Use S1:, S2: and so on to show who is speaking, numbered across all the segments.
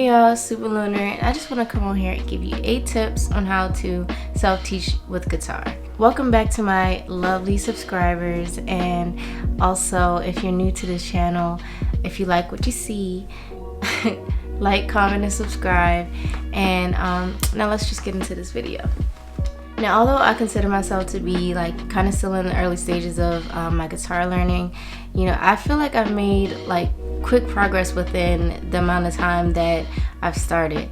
S1: y'all, Super Lunar, and I just want to come on here and give you 8 tips on how to self-teach with guitar. Welcome back to my lovely subscribers, and also if you're new to this channel, if you like what you see, like, comment, and subscribe. And now let's just get into this video. Now, although I consider myself to be like kind of still in the early stages of my guitar learning, you know, I feel like I've made like quick progress within the amount of time that I've started.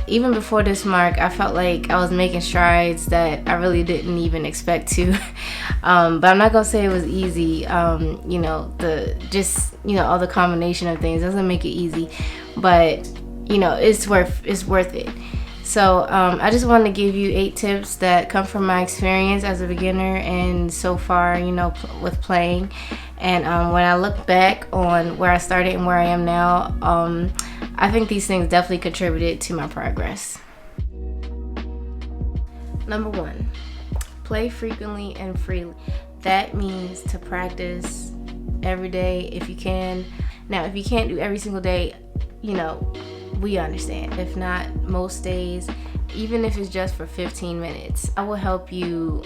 S1: Even before this mark, I felt like I was making strides that I really didn't even expect to. But I'm not gonna say it was easy. You know, all the combination of things doesn't make it easy, but you know, it's worth it. So I just wanted to give you 8 tips that come from my experience as a beginner and so far, you know, with playing. And when I look back on where I started and where I am now, I think these things definitely contributed to my progress. Number 1, play frequently and freely. That means to practice every day if you can. Now, if you can't do every single day, you know, we understand. If not, most days, even if it's just for 15 minutes, I will help you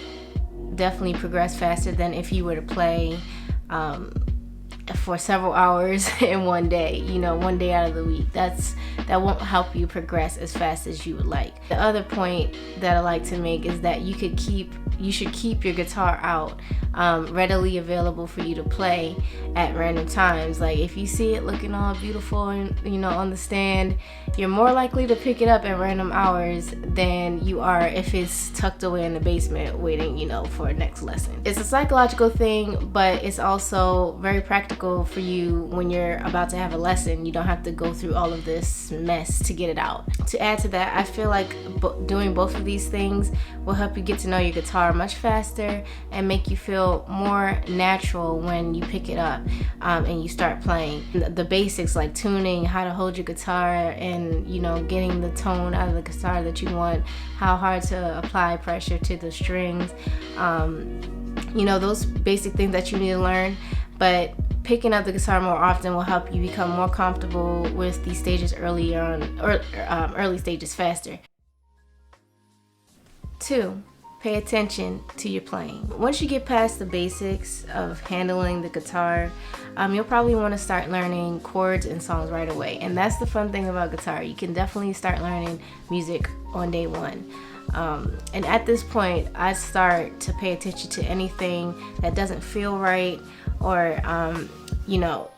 S1: definitely progress faster than if you were to play for several hours in one day, you know, one day out of the week. That won't help you progress as fast as you would like. The other point that I like to make is that you should keep your guitar out, readily available for you to play at random times. Like if you see it looking all beautiful and, you know, on the stand, you're more likely to pick it up at random hours than you are if it's tucked away in the basement waiting, you know, for a next lesson. It's a psychological thing, but it's also very practical for you when you're about to have a lesson. You don't have to go through all of this mess to get it out. To add to that, I feel like doing both of these things will help you get to know your guitar much faster and make you feel more natural when you pick it up and you start playing. The basics like tuning, how to hold your guitar, and you know, getting the tone out of the guitar that you want, how hard to apply pressure to the strings, you know, those basic things that you need to learn. But picking up the guitar more often will help you become more comfortable with these stages early on, or early stages faster. 2, pay attention to your playing. Once you get past the basics of handling the guitar, you'll probably want to start learning chords and songs right away. And that's the fun thing about guitar. You can definitely start learning music on day 1. And at this point, I start to pay attention to anything that doesn't feel right or, you know,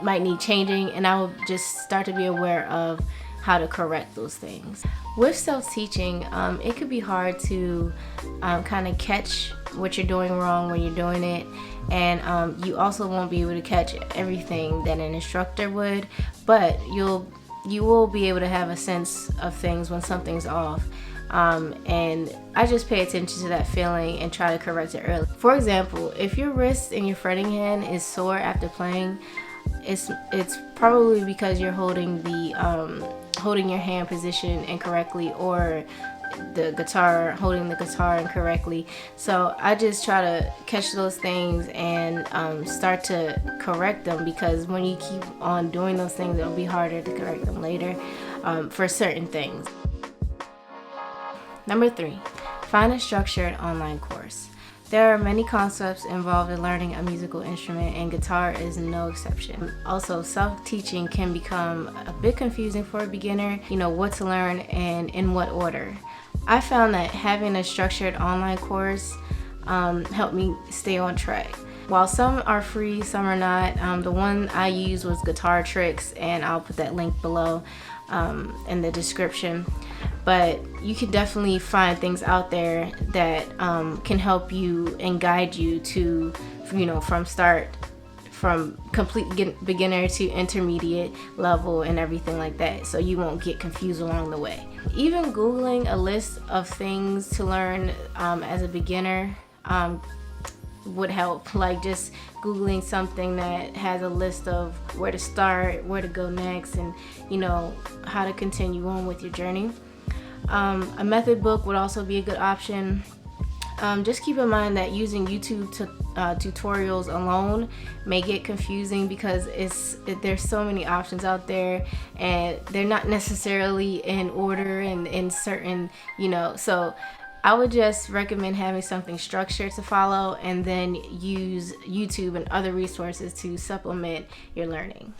S1: might need changing, and I will just start to be aware of how to correct those things. With self-teaching, it could be hard to kind of catch what you're doing wrong when you're doing it, and you also won't be able to catch everything that an instructor would, but you will be able to have a sense of things when something's off. And I just pay attention to that feeling and try to correct it early. For example, if your wrist and your fretting hand is sore after playing, it's probably because you're holding your hand position incorrectly, or the guitar, holding the guitar incorrectly. So I just try to catch those things and start to correct them, because when you keep on doing those things, it'll be harder to correct them later for certain things. Number 3, find a structured online course. There are many concepts involved in learning a musical instrument, and guitar is no exception. Also, self-teaching can become a bit confusing for a beginner, you know, what to learn and in what order. I found that having a structured online course helped me stay on track. While some are free, some are not. The one I used was Guitar Tricks, and I'll put that link below in the description. But you can definitely find things out there that can help you and guide you to, you know, from complete beginner to intermediate level and everything like that, so you won't get confused along the way. Even Googling a list of things to learn as a beginner would help. Like just Googling something that has a list of where to start, where to go next, and you know, how to continue on with your journey. A method book would also be a good option. Just keep in mind that using YouTube tutorials alone may get confusing because there's so many options out there, and they're not necessarily in order and in certain, so I would just recommend having something structured to follow, and then use YouTube and other resources to supplement your learning.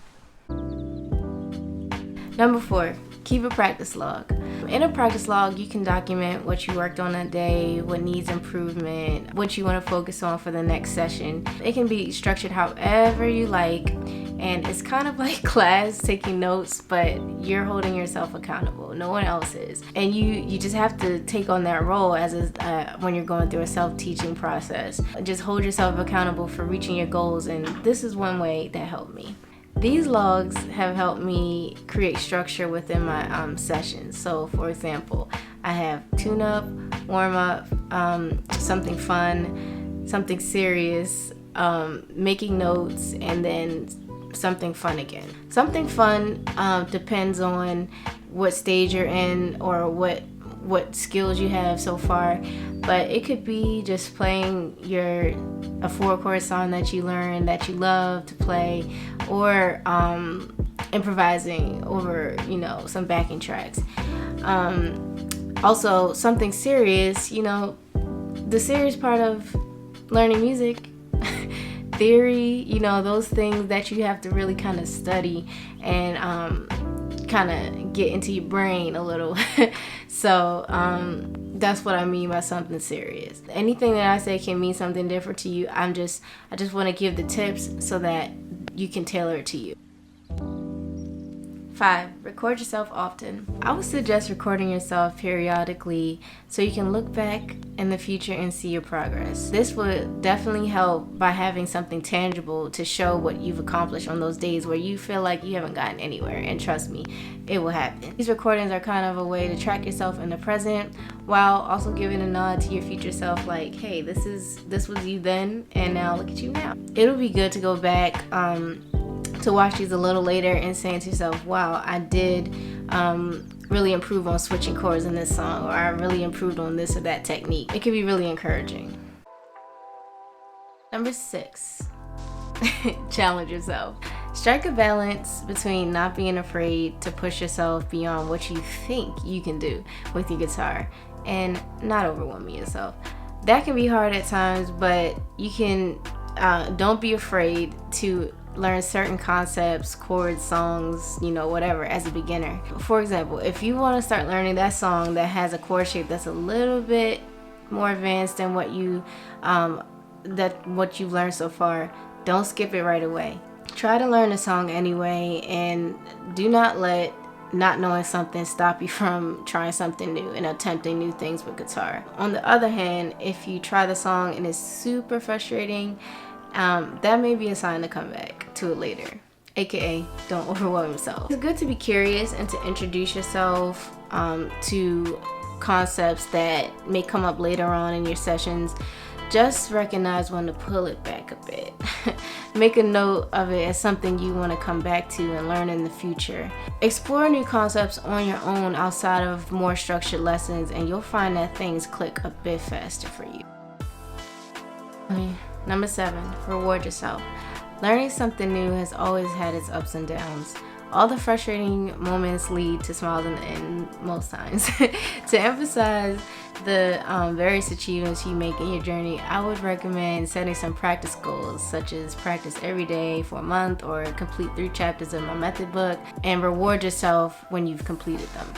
S1: Number 4, keep a practice log. In a practice log, you can document what you worked on that day, what needs improvement, what you want to focus on for the next session. It can be structured however you like, and it's kind of like class taking notes, but you're holding yourself accountable. No one else is. And you just have to take on that role when you're going through a self-teaching process. Just hold yourself accountable for reaching your goals, and this is one way that helped me. These logs have helped me create structure within my sessions. So, for example, I have tune-up, warm-up, something fun, something serious, making notes, and then something fun again. Something fun depends on what stage you're in or what skills you have so far, but it could be just playing a 4-chord song that you learned that you love to play, or improvising over some backing tracks. Also, something serious, the serious part of learning music, theory, those things that you have to really kind of study and kind of get into your brain a little. So that's what I mean by something serious. Anything that I say can mean something different to you. I just want to give the tips so that you can tailor it to you. 5, record yourself often. I would suggest recording yourself periodically so you can look back in the future and see your progress. This would definitely help by having something tangible to show what you've accomplished on those days where you feel like you haven't gotten anywhere, and trust me, it will happen. These recordings are kind of a way to track yourself in the present while also giving a nod to your future self, like, hey, this was you then, and now look at you now. It'll be good to go back to watch these a little later and saying to yourself, wow, I did really improve on switching chords in this song, or I really improved on this or that technique. It can be really encouraging. Number 6, challenge yourself. Strike a balance between not being afraid to push yourself beyond what you think you can do with your guitar and not overwhelming yourself. That can be hard at times, but you can don't be afraid to learn certain concepts, chords, songs, whatever, as a beginner. For example, if you want to start learning that song that has a chord shape that's a little bit more advanced than what you've learned so far, don't skip it right away. Try to learn the song anyway, and do not let not knowing something stop you from trying something new and attempting new things with guitar. On the other hand, if you try the song and it's super frustrating, that may be a sign to come back to it later, aka don't overwhelm yourself. It's good to be curious and to introduce yourself to concepts that may come up later on in your sessions. Just recognize when to pull it back a bit. Make a note of it as something you want to come back to and learn in the future. Explore new concepts on your own outside of more structured lessons, and you'll find that things click a bit faster for you. Number 7, reward yourself. Learning something new has always had its ups and downs. All the frustrating moments lead to smiles in the end most times. To emphasize the various achievements you make in your journey, I would recommend setting some practice goals, such as practice every day for a month or complete 3 chapters of my method book, and reward yourself when you've completed them.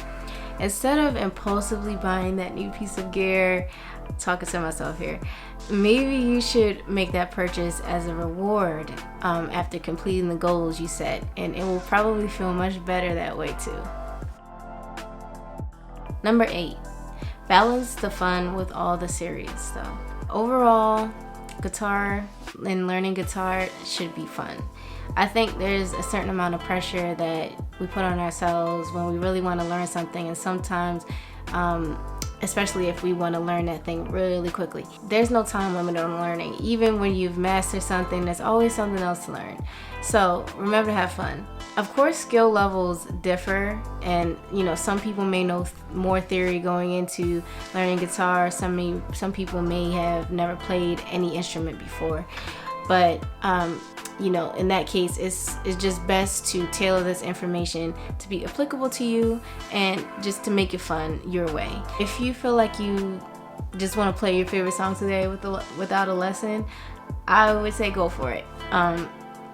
S1: Instead of impulsively buying that new piece of gear, talking to myself here, maybe you should make that purchase as a reward after completing the goals you set, and it will probably feel much better that way too. Number 8, balance the fun with all the serious stuff. Overall, guitar and learning guitar should be fun. I think there's a certain amount of pressure that we put on ourselves when we really want to learn something, and sometimes especially if we want to learn that thing really quickly. There's no time limit on learning. Even when you've mastered something, there's always something else to learn. So remember to have fun. Of course, skill levels differ, and some people may know more theory going into learning guitar. Some people may have never played any instrument before, but in that case, it's just best to tailor this information to be applicable to you and just to make it fun your way. If you feel like you just want to play your favorite song today without a lesson, I would say go for it.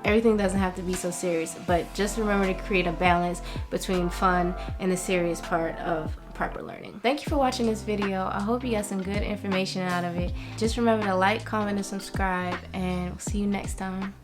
S1: Everything doesn't have to be so serious, but just remember to create a balance between fun and the serious part of proper learning. Thank you for watching this video. I hope you got some good information out of it. Just remember to like, comment, and subscribe, and we'll see you next time.